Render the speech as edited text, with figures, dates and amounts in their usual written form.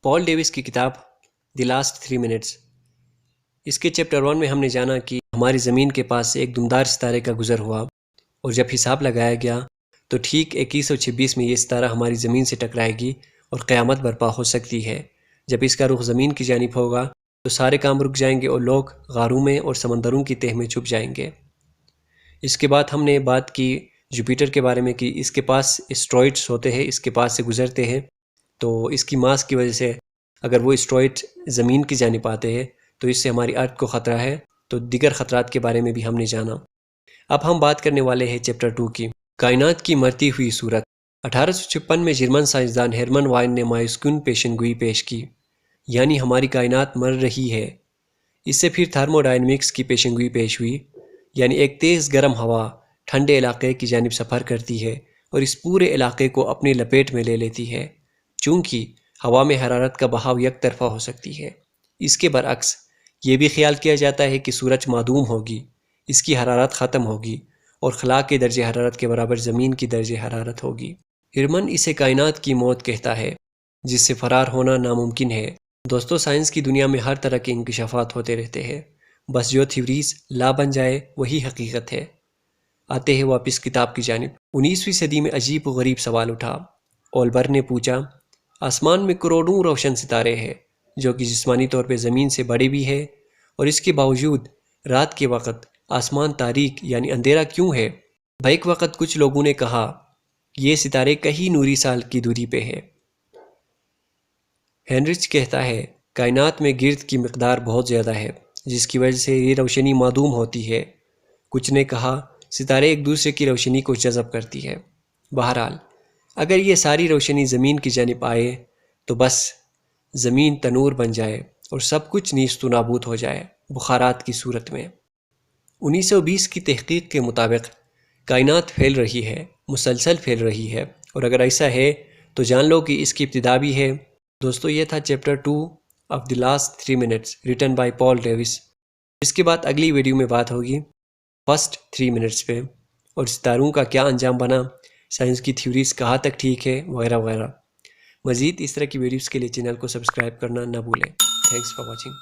پال Davis کی کتاب دی last 3 minutes. اس کے چیپٹر 1 میں ہم نے جانا کہ ہماری زمین کے پاس سے ایک دمدار ستارے کا گزر ہوا، اور جب حساب لگایا گیا تو ٹھیک 2126 میں یہ ستارہ ہماری زمین سے ٹکرائے گی اور قیامت برپا ہو سکتی ہے۔ جب اس کا رخ زمین کی جانب ہوگا تو سارے کام رک جائیں گے اور لوگ غاروں میں اور سمندروں کی تہہ میں چھپ جائیں گے۔ اس کے بعد ہم نے بات کی جوپیٹر کے بارے میں کہ اس کے پاس اسٹرائڈس ہوتے ہیں، اس کے پاس سے گزرتے ہیں، تو اس کی ماس کی وجہ سے اگر وہ اسٹرائڈ زمین کی جانب آتے ہیں تو اس سے ہماری ارتھ کو خطرہ ہے۔ تو دیگر خطرات کے بارے میں بھی ہم نے جانا۔ اب ہم بات کرنے والے ہیں چیپٹر 2 کی، کائنات کی مرتی ہوئی صورت۔ 1856 میں جرمن سائنسدان ہرمن وائن نے مایوس کن پیشن گوئی پیش کی، یعنی ہماری کائنات مر رہی ہے۔ اس سے پھر تھرمو ڈائنمکس کی پیشن گوئی پیش ہوئی، یعنی ایک تیز گرم ہوا ٹھنڈے علاقے کی جانب سفر کرتی ہے اور اس پورے علاقے کو اپنی لپیٹ میں لے لیتی ہے۔ چونکہ ہوا میں حرارت کا بہاؤ یک طرفہ ہو سکتی ہے، اس کے برعکس یہ بھی خیال کیا جاتا ہے کہ سورج معدوم ہوگی، اس کی حرارت ختم ہوگی اور خلا کے درجہ حرارت کے برابر زمین کی درجہ حرارت ہوگی۔ ہرمن اسے کائنات کی موت کہتا ہے، جس سے فرار ہونا ناممکن ہے۔ دوستو، سائنس کی دنیا میں ہر طرح کے انکشافات ہوتے رہتے ہیں، بس جو تھیوریز لا بن جائے وہی حقیقت ہے۔ آتے ہیں واپس کتاب کی جانب۔ 19ویں صدی میں عجیب و غریب سوال اٹھا۔ اولبر نے پوچھا، آسمان میں کروڑوں روشن ستارے ہیں جو کہ جسمانی طور پہ زمین سے بڑے بھی ہیں، اور اس کے باوجود رات کے وقت آسمان تاریک یعنی اندھیرا کیوں ہے؟ بیک وقت کچھ لوگوں نے کہا یہ ستارے کئی نوری سال کی دوری پہ ہے۔ ہینریچ کہتا ہے کائنات میں گرد کی مقدار بہت زیادہ ہے جس کی وجہ سے یہ روشنی معدوم ہوتی ہے۔ کچھ نے کہا ستارے ایک دوسرے کی روشنی کو جذب کرتی ہے۔ بہرحال اگر یہ ساری روشنی زمین کی جانب آئے تو بس زمین تنور بن جائے اور سب کچھ نیست و نابود ہو جائے بخارات کی صورت میں۔ 1920 کی تحقیق کے مطابق کائنات پھیل رہی ہے، مسلسل پھیل رہی ہے، اور اگر ایسا ہے تو جان لو کہ اس کی ابتدا بھی ہے۔ دوستو، یہ تھا chapter 2 of the last 3 minutes written by Paul Davies. اس کے بعد اگلی ویڈیو میں بات ہوگی فرسٹ 3 منٹس پہ، اور ستاروں کا کیا انجام بنا، سائنس کی تھیوریز کہاں تک ٹھیک ہے، وغیرہ وغیرہ۔ مزید اس طرح کی ویڈیوز کے لیے چینل کو سبسکرائب کرنا نہ بھولیں۔ Thanks for watching.